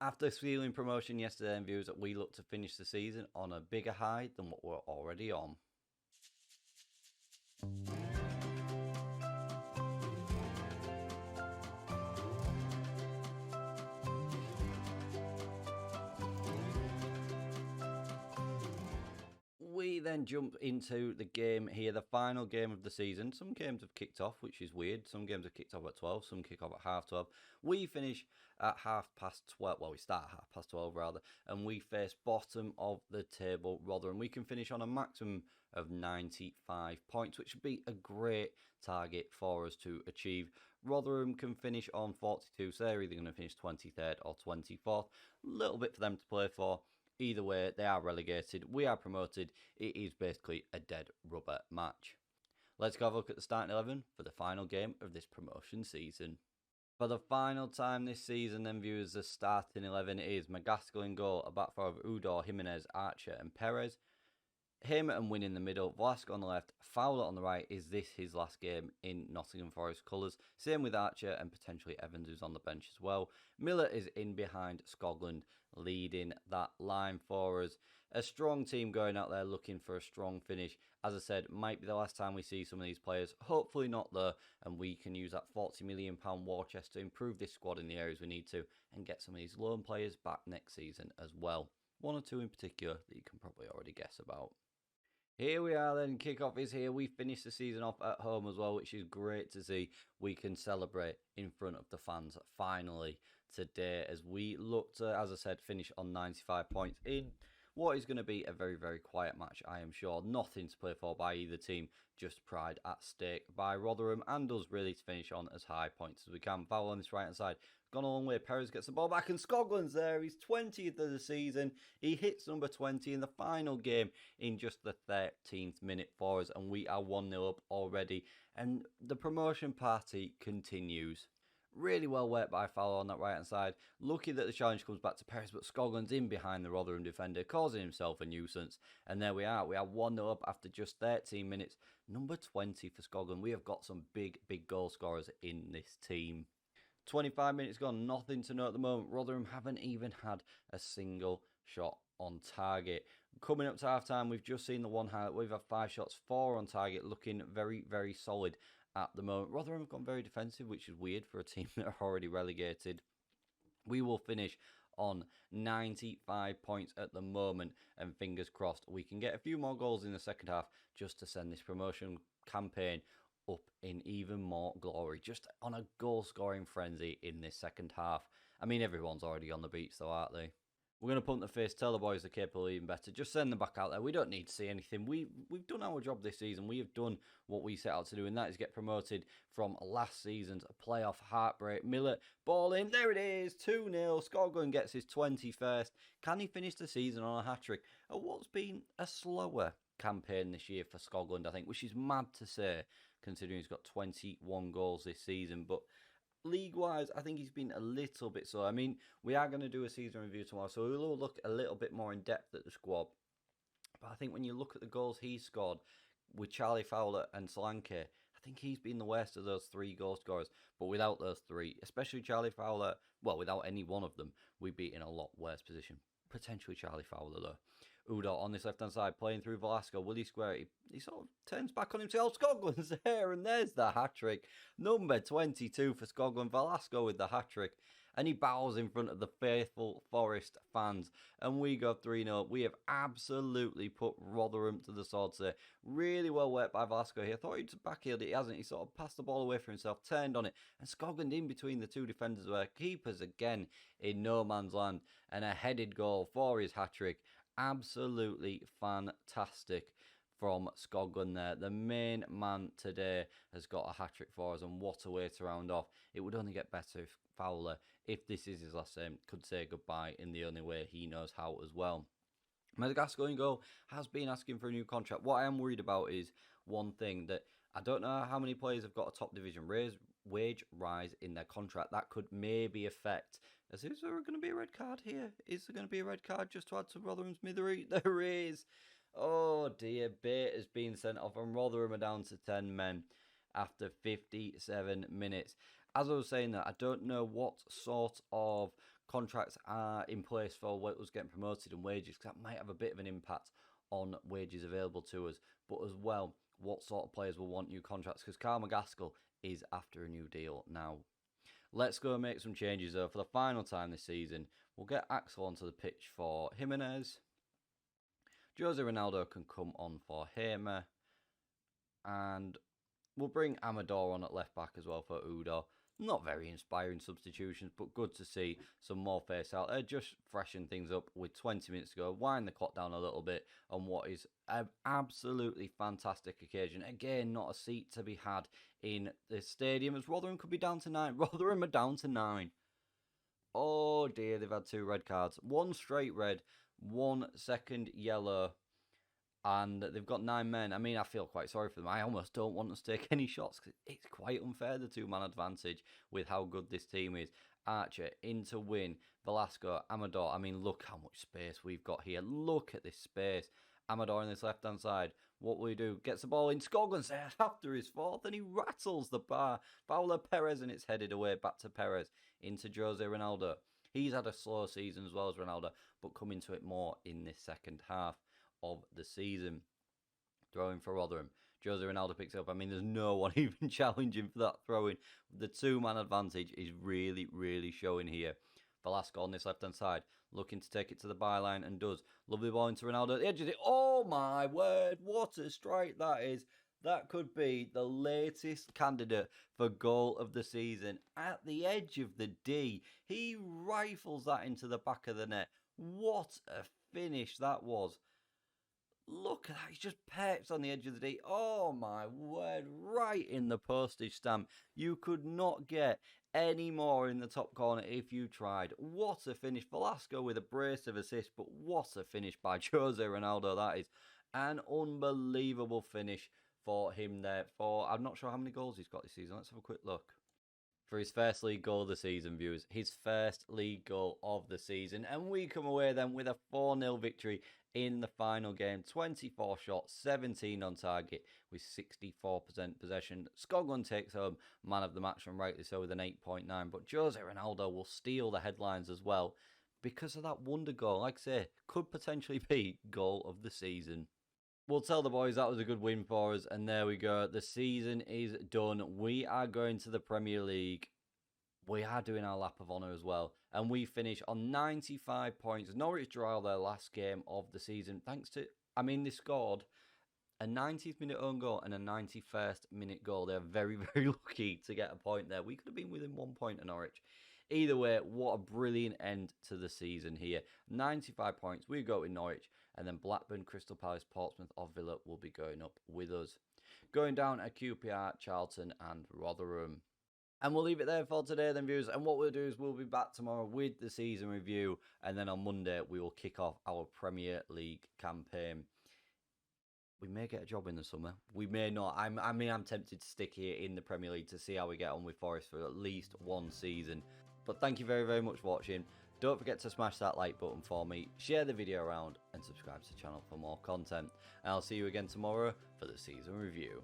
After sealing promotion yesterday, and viewers, we look to finish the season on a bigger high than what we're already on. We then jump into the game here, the final game of the season. Some games have kicked off, which is weird. Some games have kicked off at 12, some kick off at half 12. We finish at 12:30. Well, we start at 12:30 rather, and we face bottom of the table Rotherham. We can finish on a maximum of 95 points, which would be a great target for us to achieve. Rotherham can finish on 42, so they're either going to finish 23rd or 24th. A little bit for them to play for. Either way, they are relegated. We are promoted. It is basically a dead rubber match. Let's go have a look at the starting 11 for the final game of this promotion season. For the final time this season, then, viewers, the starting 11 is McGaskill in goal, a back four of Udor, Jimenez, Archer and Perez. Him and Win in the middle, Velasco on the left, Fowler on the right. Is this his last game in Nottingham Forest colours? Same with Archer and potentially Evans, who's on the bench as well. Miller is in behind Scotland, leading that line for us. A strong team going out there looking for a strong finish. As I said, might be the last time we see some of these players. Hopefully not though, and we can use that £40 million war chest to improve this squad in the areas we need to and get some of these loan players back next season as well. One or two in particular that you can probably already guess about. Here we are then, kickoff is here. We finished the season off at home as well, which is great to see. We can celebrate in front of the fans finally today as we look to, as I said, finish on 95 points in what is going to be a very, very quiet match, I am sure. Nothing to play for by either team, just pride at stake by Rotherham and us really to finish on as high points as we can. Foul on this right-hand side. Gone a long way. Perez gets the ball back and Scogland's there. He's 20th of the season. He hits number 20 in the final game in just the 13th minute for us, and we are 1-0 up already. And the promotion party continues. Really well worked by Fowler on that right-hand side. Lucky that the challenge comes back to Perez, but Scogland's in behind the Rotherham defender, causing himself a nuisance. And there we are. We are 1-0 up after just 13 minutes. Number 20 for Scogland. We have got some big, big goal scorers in this team. 25 minutes gone, nothing to note at the moment. Rotherham haven't even had a single shot on target. Coming up to half-time, we've just seen the one highlight. We've had 5 shots, 4 on target, looking very, very solid at the moment. Rotherham have gone very defensive, which is weird for a team that are already relegated. We will finish on 95 points at the moment, and fingers crossed we can get a few more goals in the second half just to send this promotion campaign up in even more glory, just on a goal scoring frenzy in this second half. I mean, everyone's already on the beach though, aren't they? We're going to punt the face, tell the boys they're capable even better. Just send them back out there. We don't need to see anything. We've done our job this season. We have done what we set out to do, and that is get promoted from last season's playoff heartbreak. Miller, ball in. There it is. 2-0. Scotland gets his 21st. Can he finish the season on a hat-trick? What's been a slower campaign this year for Scotland, I think, which is mad to say, considering he's got 21 goals this season. But league-wise, I think he's been a little bit slow. I mean, we are going to do a season review tomorrow, so we'll look a little bit more in depth at the squad. But I think when you look at the goals he's scored with Charlie Fowler and Solanke, I think he's been the worst of those 3 goal scorers. But without those 3, especially Charlie Fowler, well, without any one of them, we'd be in a lot worse position. Potentially Charlie Fowler, though. Udo on this left-hand side, playing through Velasco. Will he square it? He sort of turns back on himself. Scotland's there, and there's the hat-trick. Number 22 for Scotland. Velasco with the hat-trick. And he bows in front of the faithful Forest fans. And we go 3-0. We have absolutely put Rotherham to the sword today. Really well worked by Velasco here. I thought he'd backheeled it. He hasn't. He sort of passed the ball away for himself, turned on it. And Scotland in between the 2 defenders were keepers again in no man's land. And a headed goal for his hat-trick. Absolutely fantastic from Scotland there. The main man today has got a hat-trick for us, and what a way to round off. It would only get better if Fowler, if this is his last game, could say goodbye in the only way he knows how as well. Madagascar in goal has been asking for a new contract. What I am worried about is one thing, that I don't know how many players have got a top division wage rise in their contract. That could maybe affect. Is there going to be a red card here? Is there going to be a red card just to add to Rotherham's misery? There is. Oh dear, Bate has been sent off and Rotherham are down to 10 men after 57 minutes. As I was saying that, I don't know what sort of contracts are in place for what was getting promoted and wages, because that might have a bit of an impact on wages available to us, but as well, what sort of players will want new contracts, because Carl McGaskill is after a new deal now. Let's go and make some changes though. For the final time this season, we'll get Axel onto the pitch for Jimenez. Jose Ronaldo can come on for Hamer. And we'll bring Amador on at left back as well for Udo. Not very inspiring substitutions, but good to see some more face out there. Just freshen things up with 20 minutes to go. Wind the clock down a little bit on what is an absolutely fantastic occasion. Again, not a seat to be had in the stadium, as Rotherham could be down to 9. Rotherham are down to 9. Oh dear, they've had 2 red cards. 1 straight red, 1 second yellow. And they've got 9 men. I mean, I feel quite sorry for them. I almost don't want us to take any shots, because it's quite unfair, the 2-man advantage, with how good this team is. Archer into win. Velasco, Amador. I mean, look how much space we've got here. Look at this space. Amador on this left-hand side. What will he do? Gets the ball in. Scoggins there after his 4th, and he rattles the bar. Paolo Perez, and it's headed away back to Perez. Into Jose Ronaldo. He's had a slow season as well as Ronaldo, but come into it more in this second half of the season. Throwing for Rotherham. Jose Ronaldo picks it up. I mean, there's no one even challenging for that throw-in. The 2-man advantage is really, really showing here. Velasco on this left-hand side, looking to take it to the byline, and does. Lovely ball into Ronaldo at the edge of it. Oh my word, what a strike that is. That could be the latest candidate for goal of the season. At the edge of the D, he rifles that into the back of the net. What a finish that was. Look at that, he's just peps on the edge of the D. Oh my word, right in the postage stamp. You could not get any more in the top corner if you tried. What a finish. Velasco with a brace of assists, but what a finish by Jose Ronaldo. That is an unbelievable finish for him there. I'm not sure how many goals he's got this season. Let's have a quick look. For his first league goal of the season, viewers. His first league goal of the season. And we come away then with a 4-0 victory in the final game. 24 shots, 17 on target with 64% possession. Skoglund takes home man of the match, and rightly so, with an 8.9. But Jose Ronaldo will steal the headlines as well because of that wonder goal. Like I say, could potentially be goal of the season. We'll tell the boys that was a good win for us, and there we go. The season is done. We are going to the Premier League. We are doing our lap of honour as well, and we finish on 95 points. Norwich draw their last game of the season, thanks to, I mean, they scored a 90th minute own goal and a 91st minute goal. They're very, very lucky to get a point there. We could have been within 1 point of Norwich. Either way, what a brilliant end to the season here. 95 points, we go with Norwich, and then Blackburn, Crystal Palace, Portsmouth or Villa will be going up with us. Going down at QPR, Charlton and Rotherham. And we'll leave it there for today then, viewers. And what we'll do is we'll be back tomorrow with the season review, and then on Monday we will kick off our Premier League campaign. We may get a job in the summer. We may not. I'm tempted to stick here in the Premier League to see how we get on with Forest for at least 1 season. But thank you very, very much for watching. Don't forget to smash that like button for me, share the video around, and subscribe to the channel for more content. And I'll see you again tomorrow for the season review.